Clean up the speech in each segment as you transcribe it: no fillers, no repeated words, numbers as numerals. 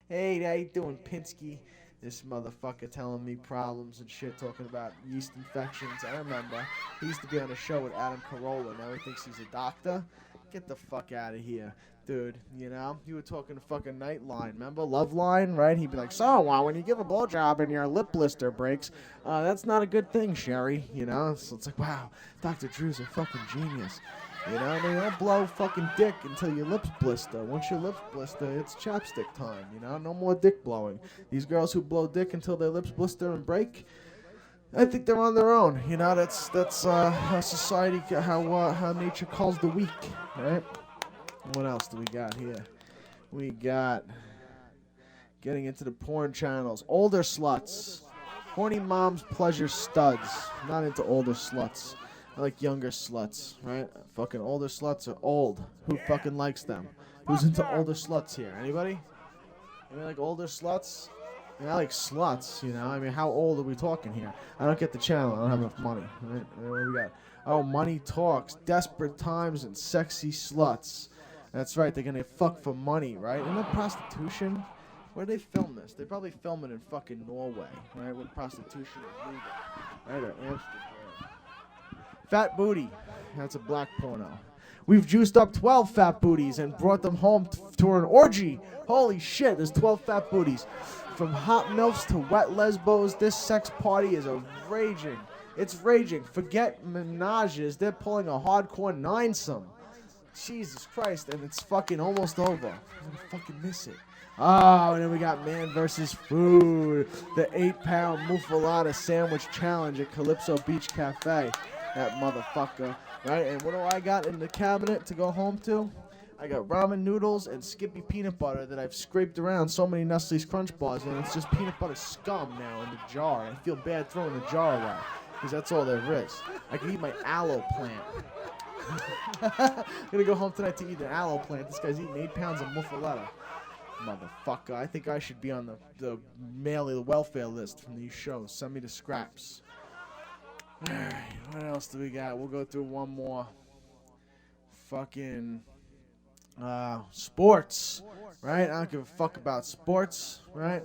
Hey, how you doing, Pinsky? This motherfucker telling me problems and shit, talking about yeast infections. I remember he used to be on a show with Adam Carolla. Now he thinks he's a doctor. Get the fuck out of here, dude. You know, you were talking to fucking Nightline. Remember Love Line, right? He'd be like, "So, when you give a blowjob and your lip blister breaks, that's not a good thing, Sherry." You know, so it's like, wow, Dr. Drew's a fucking genius. You know, and you don't blow fucking dick until your lips blister. Once your lips blister, it's chapstick time. You know, no more dick blowing. These girls who blow dick until their lips blister and break, I think they're on their own. You know, that's how society, how nature calls the weak, right? What else do we got here? We got getting into the porn channels. Older sluts. Horny moms pleasure studs. Not into older sluts. I like younger sluts, right? Fucking older sluts are old. Who fucking likes them? Who's into older sluts here? Anybody? Anybody like older sluts? I mean, I like sluts, you know? I mean, how old are we talking here? I don't get the channel. I don't have enough money. Right? What do we got? Oh, Money Talks. Desperate Times and Sexy Sluts. That's right. They're going to fuck for money, right? Isn't that prostitution? Where do they film this? They probably film it in fucking Norway, right? Where prostitution is legal. Right? Or Amsterdam. Fat Booty. That's a black porno. We've juiced up 12 fat booties and brought them home to an orgy. Holy shit, there's 12 fat booties. From hot milfs to wet lesbos, this sex party is a raging. It's raging. Forget menages. They're pulling a hardcore nine-some. Jesus Christ, and it's fucking almost over. I'm gonna fucking miss it. Oh, and then we got Man vs. Food. The 8-pound muffalata sandwich challenge at Calypso Beach Cafe. That motherfucker, right? And what do I got in the cabinet to go home to? I got ramen noodles and Skippy peanut butter that I've scraped around so many Nestle's Crunch Bars, and it's just peanut butter scum now in the jar. I feel bad throwing the jar away, because that's all there is. I can eat my aloe plant. I'm gonna go home tonight to eat an aloe plant. This guy's eating 8 pounds of muffaletta. Motherfucker, I think I should be on the welfare list from these shows. Send me the scraps. Alright, what else do we got? We'll go through one more. Fucking sports, right? I don't give a fuck about sports, right?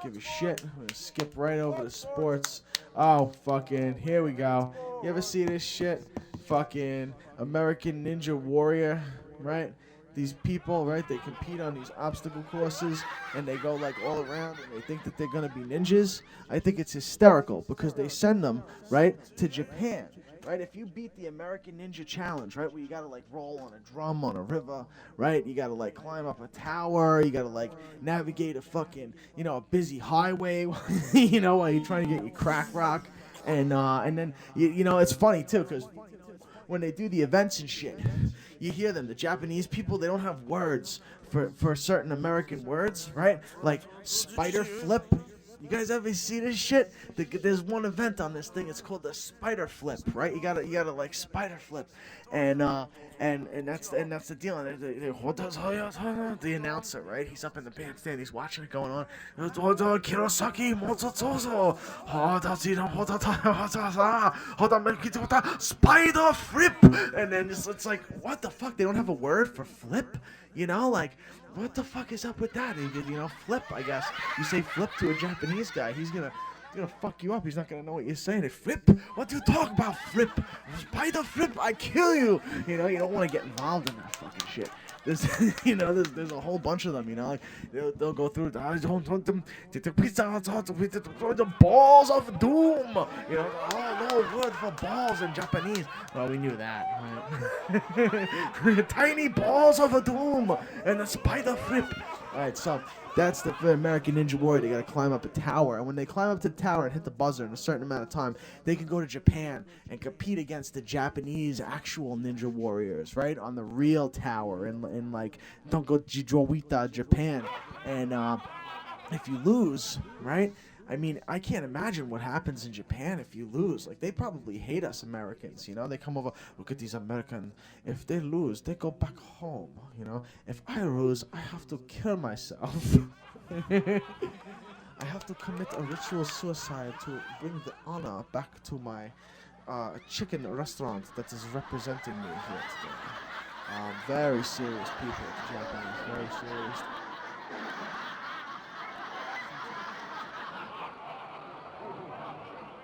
Give a shit. I'm gonna skip right over to sports. Oh, fucking, here we go. You ever see this shit? Fucking American Ninja Warrior, right? These people, right, they compete on these obstacle courses, and they go, like, all around, and they think that they're going to be ninjas. I think it's hysterical, because they send them, right, to Japan, right? If you beat the American Ninja Challenge, right, where you got to, like, roll on a drum on a river, right? You got to, like, climb up a tower. You got to, like, navigate a fucking, you know, a busy highway, you know, while you're trying to get your crack rock. And then, you know, it's funny, too, because when they do the events and shit, you hear them. The Japanese people, they don't have words for certain American words, right? Like spider flip. You guys ever see this shit? There's one event on this thing. It's called the spider flip, right? You gotta like spider flip, and that's the deal. And the announcer, right? He's up in the bandstand. He's watching it going on. Kirosaki Mototozo. Spider flip. And then it's like, what the fuck? They don't have a word for flip, you know? Like, what the fuck is up with that? You know, flip, I guess. You say flip to a Japanese guy, he's gonna fuck you up. He's not gonna know what you're saying. Flip? What do you talk about, flip? Spider flip, I kill you! You know, you don't want to get involved in that fucking shit. There's, you know, there's a whole bunch of them, you know, like, they'll go through, I don't want them, the balls of doom, you know, oh, no word for balls in Japanese. Well, we knew that, right? Tiny balls of doom, and a spider flip. Alright, so, that's the American Ninja Warrior. They gotta climb up a tower, and when they climb up to the tower and hit the buzzer in a certain amount of time, they can go to Japan and compete against the Japanese actual Ninja Warriors, right, on the real tower in like Tongo-Jijowita, Japan. And if you lose, right, I mean, I can't imagine what happens in Japan if you lose. Like, they probably hate us Americans, you know? They come over, look at these Americans. If they lose, they go back home, you know? If I lose, I have to kill myself. I have to commit a ritual suicide to bring the honor back to my chicken restaurant that is representing me here today. Very serious people, the Japanese, very serious.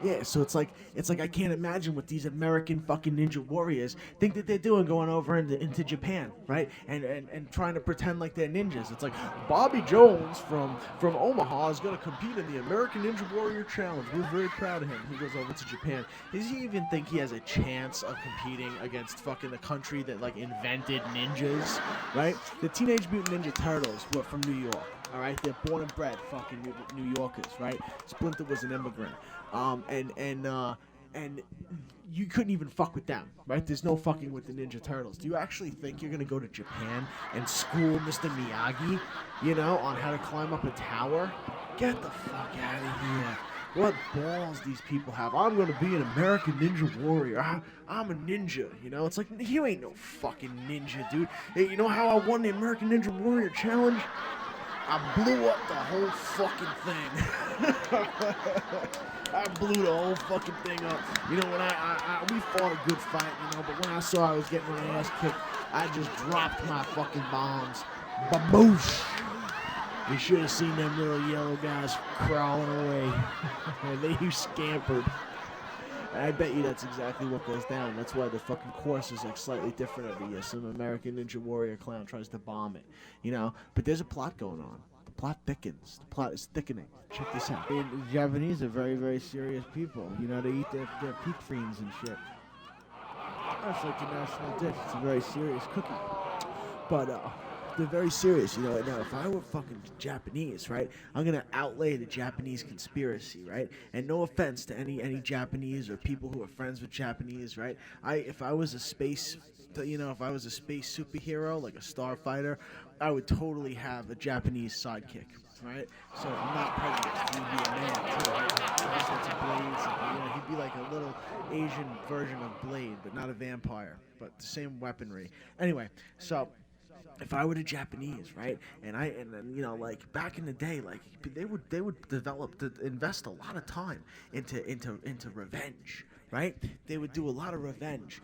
Yeah, so it's like I can't imagine what these American fucking ninja warriors think that they're doing going over into Japan, right? And trying to pretend like they're ninjas. It's like Bobby Jones from Omaha is gonna compete in the American Ninja Warrior Challenge. We're very proud of him. He goes over to Japan. Does he even think he has a chance of competing against fucking the country that like invented ninjas, right? The Teenage Mutant Ninja Turtles were from New York. All right, they're born and bred fucking New Yorkers, right? Splinter was an immigrant, and you couldn't even fuck with them, right? There's no fucking with the Ninja Turtles. Do you actually think you're gonna go to Japan and school Mr. Miyagi, on how to climb up a tower? Get the fuck out of here. What balls these people have. I'm gonna be an American Ninja Warrior. I'm a ninja, It's like, you ain't no fucking ninja, dude. Hey, you know how I won the American Ninja Warrior Challenge? I blew up the whole fucking thing. I blew the whole fucking thing up. When we fought a good fight, but when I saw I was getting my ass kicked, I just dropped my fucking bombs. Baboosh! You should have seen them little yellow guys crawling away. They scampered. I bet you that's exactly what goes down. That's why the fucking course is like slightly different every year. Some American Ninja Warrior clown tries to bomb it, But there's a plot going on. The plot thickens. The plot is thickening. Check this out. The Japanese are very, very serious people. They eat their peak friends and shit. That's like a national dish. It's a very serious cookie. But they're very serious, Now, if I were fucking Japanese, right, I'm gonna outlay the Japanese conspiracy, right? And no offense to any Japanese or people who are friends with Japanese, right? If I was a space superhero, like a starfighter, I would totally have a Japanese sidekick, right? So I'm not prejudiced. He'd be a man too. All sorts of blades. He'd be like a little Asian version of Blade, but not a vampire, but the same weaponry. Anyway, so if I were the Japanese, right, and like back in the day, like they would invest a lot of time into revenge, right? They would do a lot of revenge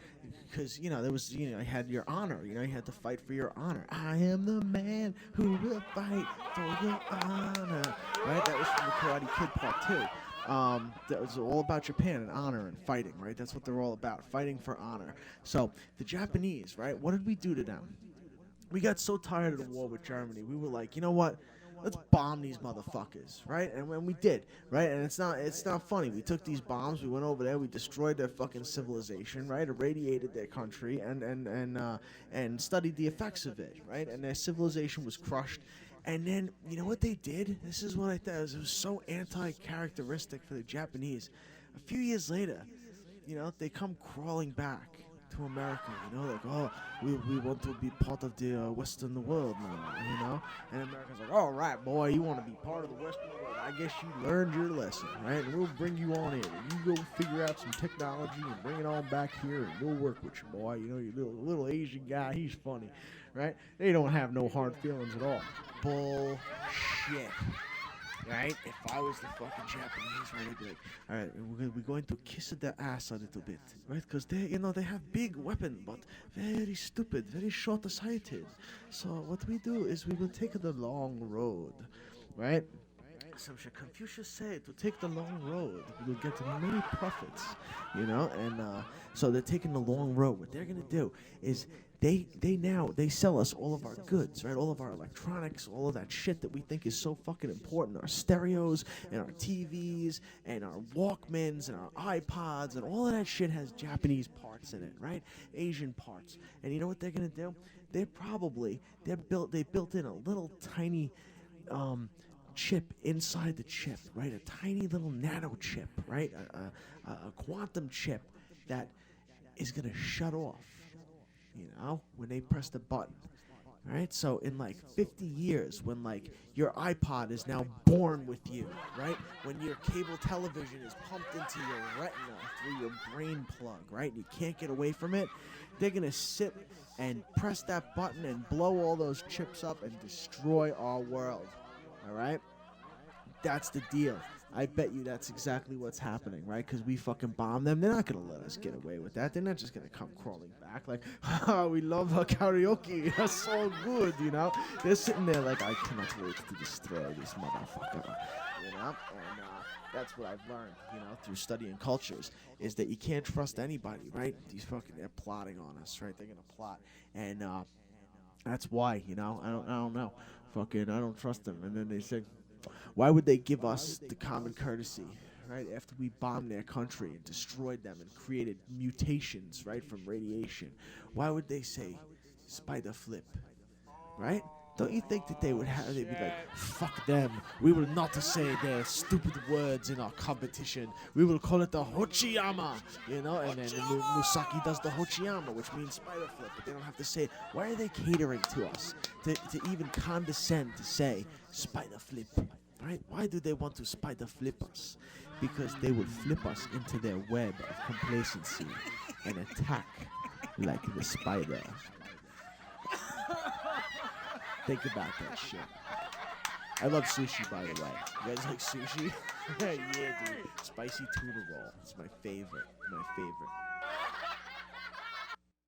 because there was you had your honor, you had to fight for your honor. I am the man who will fight for your honor, right? That was from the Karate Kid Part 2. That was all about Japan and honor and fighting, right? That's what they're all about, fighting for honor. So the Japanese, right? What did we do to them? We got so tired of the war with Germany. We were like, you know what? Let's bomb these motherfuckers, right? And when we did, right? And it's not funny. We took these bombs. We went over there. We destroyed their fucking civilization, right? Irradiated their country and studied the effects of it, right? And their civilization was crushed. And then, you know what they did? This is what I thought. It was so anti-characteristic for the Japanese. A few years later, they come crawling back to America, like, oh, we want to be part of the Western world now, and America's like, all right, boy, you want to be part of the Western world, I guess you learned your lesson, right, and we'll bring you on in, and you go figure out some technology and bring it on back here, and we'll work with you, boy, your little Asian guy, he's funny, right? They don't have no hard feelings at all. Bullshit. Right? If I was the fucking Japanese, right, they'd be like, all right, we're going to kiss their ass a little bit, right? Because they have big weapon, but very stupid, very short-sighted. So what we do is we will take the long road, right? So Confucius said to take the long road, we will get many profits, and so they're taking the long road. What they're going to do is they sell us all of our goods, right? All of our electronics, all of that shit that we think is so fucking important. Our stereos and our TVs and our Walkmans and our iPods and all of that shit has Japanese parts in it, right? Asian parts. And you know what they're gonna do? They built in a little tiny chip inside the chip, right? A tiny little nano chip, right? A quantum chip that is gonna shut off, when they press the button, right? So in like 50 years, when like your iPod is now born with you, right? When your cable television is pumped into your retina through your brain plug, right? And you can't get away from it, they're gonna sit and press that button and blow all those chips up and destroy our world, all right? That's the deal. I bet you that's exactly what's happening, right? Because we fucking bomb them. They're not going to let us get away with that. They're not just going to come crawling back like, ha, we love our karaoke. That's so good, you know? They're sitting there like, I cannot wait to destroy this motherfucker, you know? And that's what I've learned, you know, through studying cultures, is that you can't trust anybody, right? These fucking, they're plotting on us, right? They're going to plot. And that's why, you know? I don't know. Fucking, I don't trust them. And then they say, why would they give us the common courtesy, right? After we bombed their country and destroyed them and created mutations, right, from radiation. Why would they say spider flip, right? Don't you think that they'd be like, fuck them. We will not say their stupid words in our competition. We will call it the Hochiyama, you know? And then Musaki does the Hochiyama, which means spider flip, but they don't have to say it. Why are they catering to us to even condescend to say spider flip? Right? Why do they want to spider flip us? Because they will flip us into their web of complacency and attack like the spider. Think about that shit. I love sushi, by the way. You guys like sushi? Yeah, dude. Spicy tuna roll. It's my favorite. My favorite.